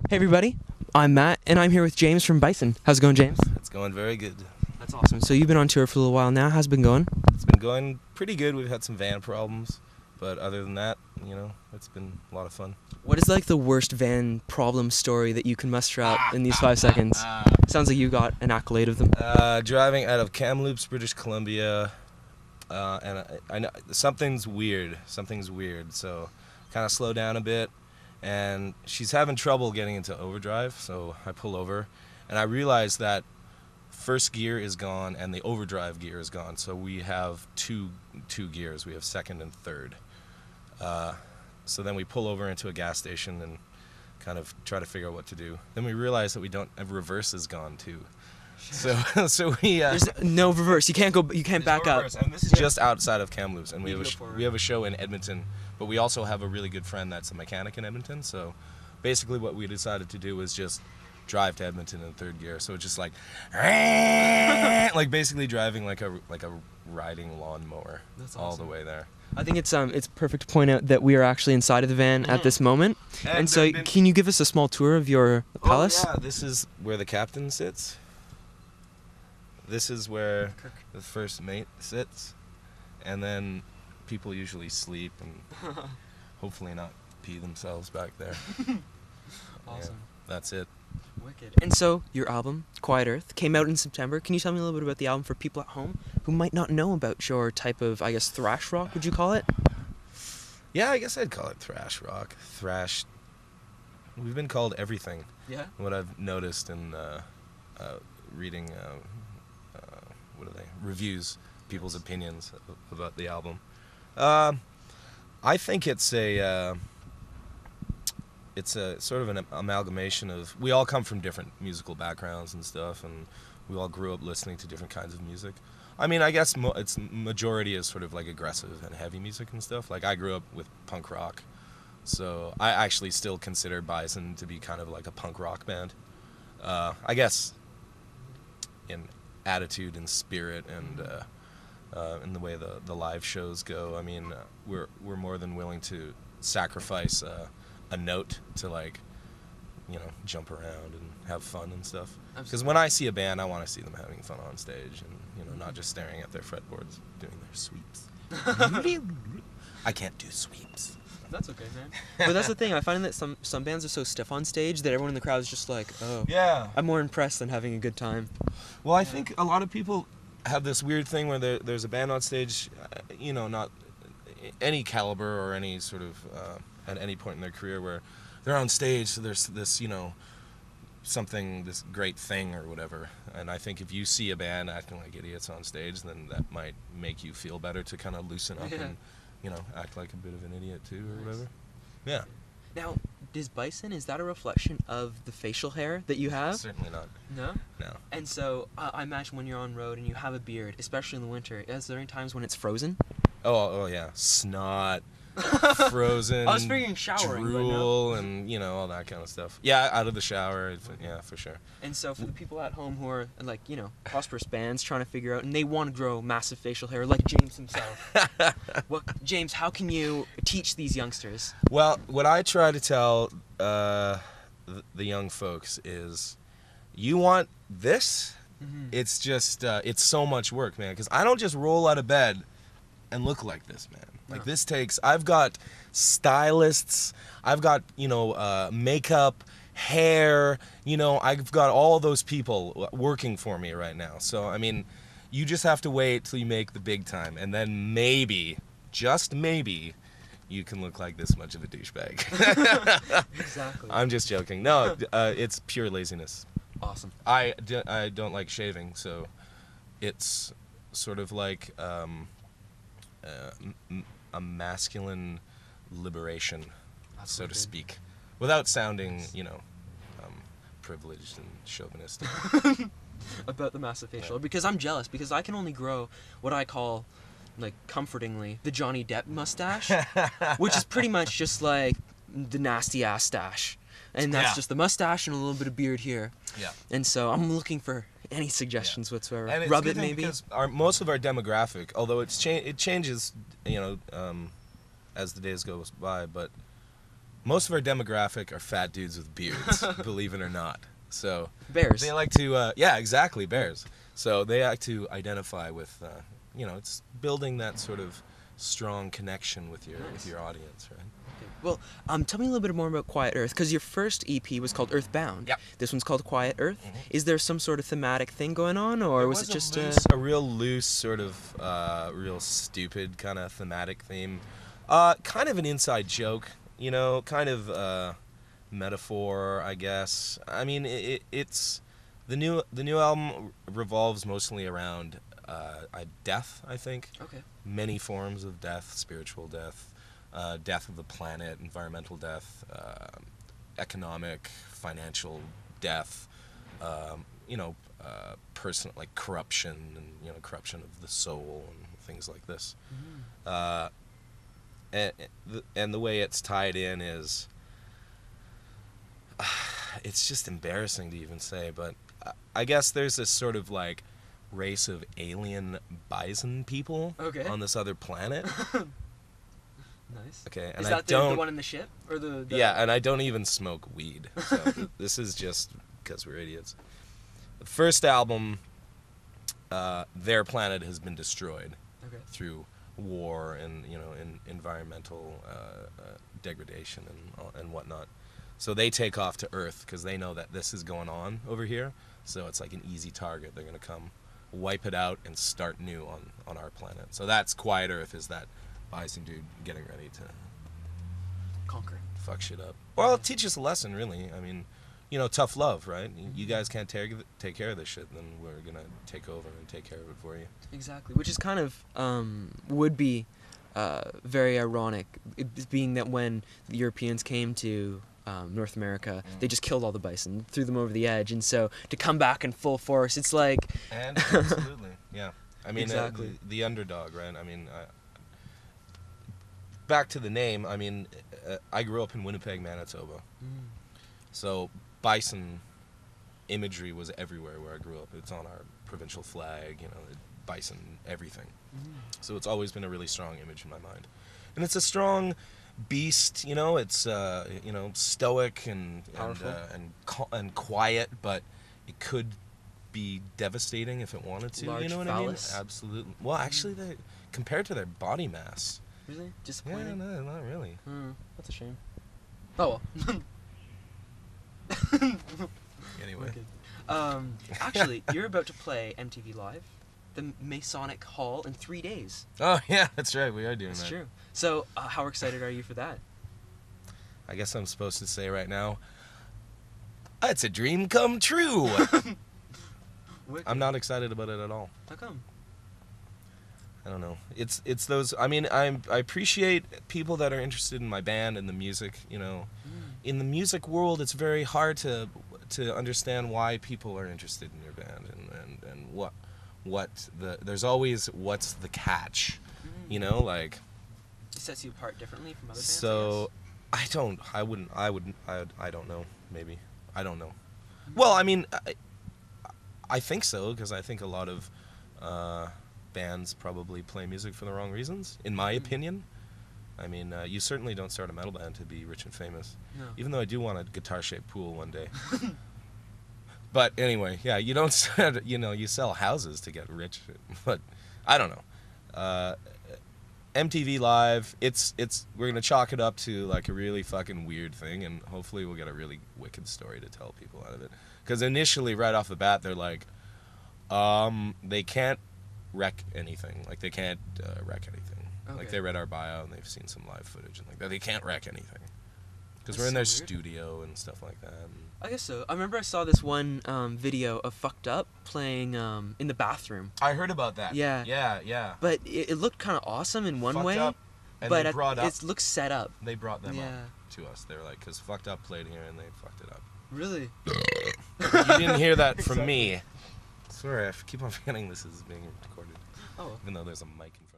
Hey everybody, I'm Matt, and I'm here with James from Bison. How's it going, James? It's going very good. That's awesome. So you've been on tour for a little while now. How's it been going? It's been going pretty good. We've had some van problems, but other than that, you know, it's been a lot of fun. What is like the worst van problem story that you can muster out in these 5 seconds? Sounds like you got an accolade of them. Driving out of Kamloops, British Columbia, and I know something's weird. So kind of slow down a bit, and she's having trouble getting into overdrive. So I pull over, and I realize that first gear is gone and the overdrive gear is gone. So we have two gears. We have second and third. So then we pull over into a gas station and kind of try to figure out what to do. Then we realize that we don't have reverse is gone too. So we There's no reverse. You can't go. You can't back up. And this is just outside of Kamloops, and we have a show in Edmonton. But we also have a really good friend that's a mechanic in Edmonton. So basically, what we decided to do was just drive to Edmonton in third gear. So it's just like basically driving like a riding lawnmower. That's awesome. All the way there. I think it's perfect to point out that we are actually inside of the van at this moment. And so, can you give us a small tour of your palace? Oh, yeah, this is where the captain sits. This is where the first mate sits, and then people usually sleep and hopefully not pee themselves back there. Awesome. Yeah, that's it. Wicked. And so, your album, Quiet Earth, came out in September. Can you tell me a little bit about the album for people at home who might not know about your type of, I guess, thrash rock, would you call it? Yeah, I guess I'd call it thrash rock. Thrash. We've been called everything. Yeah. What I've noticed in reading, what are they? Reviews, people's opinions about the album. I think it's a sort of an amalgamation of, we all come from different musical backgrounds and stuff, and we all grew up listening to different kinds of music. I mean, I guess its majority is sort of like aggressive and heavy music and stuff. Like, I grew up with punk rock, so I actually still consider Bison to be kind of like a punk rock band. I guess in attitude and spirit and in the way the live shows go. I mean, we're more than willing to sacrifice a note to, like, you know, jump around and have fun and stuff. Because when I see a band, I want to see them having fun on stage and, you know, not just staring at their fretboards doing their sweeps. I can't do sweeps. That's okay, man. But that's the thing. I find that some bands are so stiff on stage that everyone in the crowd is just like, oh, yeah, I'm more impressed than having a good time. Well, I think a lot of people have this weird thing where there's a band on stage, you know, not any caliber or any sort of at any point in their career, where they're on stage, so there's this, you know, this great thing or whatever. And I think if you see a band acting like idiots on stage, then that might make you feel better to kind of loosen up and, you know, act like a bit of an idiot too, or whatever. Yeah. Now, is Bison, is that a reflection of the facial hair that you have? Certainly not. No? No. And so, I imagine when you're on road and you have a beard, especially in the winter, is there any times when it's frozen? Oh yeah. Snot. Frozen. I was figuring showering, drool, and, you know, all that kind of stuff. Yeah, out of the shower, yeah, for sure. And so for the people at home who are, like, you know, prosperous bands trying to figure out, and they want to grow massive facial hair, like James himself. James, how can you teach these youngsters? Well, what I try to tell the young folks is, you want this? Mm-hmm. It's just, it's so much work, man, because I don't just roll out of bed and look like this, man. Like, this takes, I've got stylists, I've got, you know, makeup, hair, you know, I've got all those people working for me right now. So, I mean, you just have to wait till you make the big time, and then maybe, just maybe, you can look like this much of a douchebag. Exactly. I'm just joking. No, it's pure laziness. Awesome. I don't like shaving, so it's sort of like a masculine liberation, so to speak, without sounding, you know, privileged and chauvinistic. About the massive facial, because I'm jealous, because I can only grow what I call, like, comfortingly, the Johnny Depp mustache, which is pretty much just like the nasty ass stash, and that's just the mustache and a little bit of beard here. Yeah. And so I'm looking for any suggestions whatsoever. And rub it maybe. Because most of our demographic, although it changes, you know, as the days goes by, but most of our demographic are fat dudes with beards, believe it or not. So Bears. they like to, yeah, exactly, bears. So they like to identify with, it's building that sort of strong connection with your audience, right? Okay. Well, tell me a little bit more about Quiet Earth, because your first EP was called Earthbound. Yep. This one's called Quiet Earth. Mm-hmm. Is there some sort of thematic thing going on, or was it just a real loose sort of, real stupid kind of thematic theme? Kind of an inside joke, kind of metaphor, I guess. I mean, it's the new album revolves mostly around death, I think. Okay. Many forms of death, spiritual death, death of the planet, environmental death, economic, financial death, personal, like corruption and corruption of the soul and things like this. Mm-hmm. And the way it's tied in is, it's just embarrassing to even say, but I guess there's this sort of like race of alien Bison people on this other planet. Nice. Okay, and is that the one in the ship, or the? Yeah, and I don't even smoke weed. So this is just because we're idiots. The first album, their planet has been destroyed through war and environmental degradation and whatnot. So they take off to Earth because they know that this is going on over here. So it's like an easy target. They're gonna come, wipe it out, and start new on our planet. So that's Quiet Earth, is that Bison dude getting ready to conquer, fuck shit up. Well, it teaches a lesson, really. I mean, tough love, right? You guys can't take care of this shit, then we're gonna take over and take care of it for you. Exactly, which is kind of would be very ironic, being that when the Europeans came to North America, they just killed all the bison, threw them over the edge, and so to come back in full force, it's like... And absolutely, yeah. I mean, exactly. The underdog, right? I mean, back to the name, I mean, I grew up in Winnipeg, Manitoba. So bison imagery was everywhere where I grew up. It's on our provincial flag, bison, everything. So it's always been a really strong image in my mind. And it's a strong beast, it's stoic and quiet, but it could be devastating if it wanted to. Large you know what phallus. I mean? Absolutely. Well, actually, compared to their body mass. Really? Disappointing? Yeah, no, not really. That's a shame. Oh well. Anyway. Actually, you're about to play MTV Live, the Masonic Hall, in 3 days. Oh yeah, that's right. We are doing that. That's true. So, how excited are you for that? I guess I'm supposed to say right now, it's a dream come true. I'm not excited about it at all. How come? I don't know. It's those. I mean, I appreciate people that are interested in my band and the music. In the music world, it's very hard to understand why people are interested in your band and what there's always what's the catch. Like. It sets you apart differently from other bands. So, I don't know. Maybe I don't know. Well, I mean, I think so, because I think a lot of bands probably play music for the wrong reasons, in my opinion. I mean, you certainly don't start a metal band to be rich and famous. No. Even though I do want a guitar-shaped pool one day. But anyway, yeah, you don't start, you sell houses to get rich. But I don't know. MTV Live, we're gonna chalk it up to like a really fucking weird thing, and hopefully we'll get a really wicked story to tell people out of it. Because initially, right off the bat, they're like, they can't wreck anything. Like, they can't wreck anything. Okay. Like, they read our bio and they've seen some live footage and like that. They can't wreck anything. Because we're in their studio and stuff like that. I guess so. I remember I saw this one video of Fucked Up playing in the bathroom. I heard about that. Yeah. Yeah. But it looked kind of awesome in one way. Up, and but it looks set up. They brought them up to us. They were like, because Fucked Up played here and they fucked it up. Really? You didn't hear that from me. Sorry, I keep on forgetting this is being recorded. Oh. Even though there's a mic in front of me.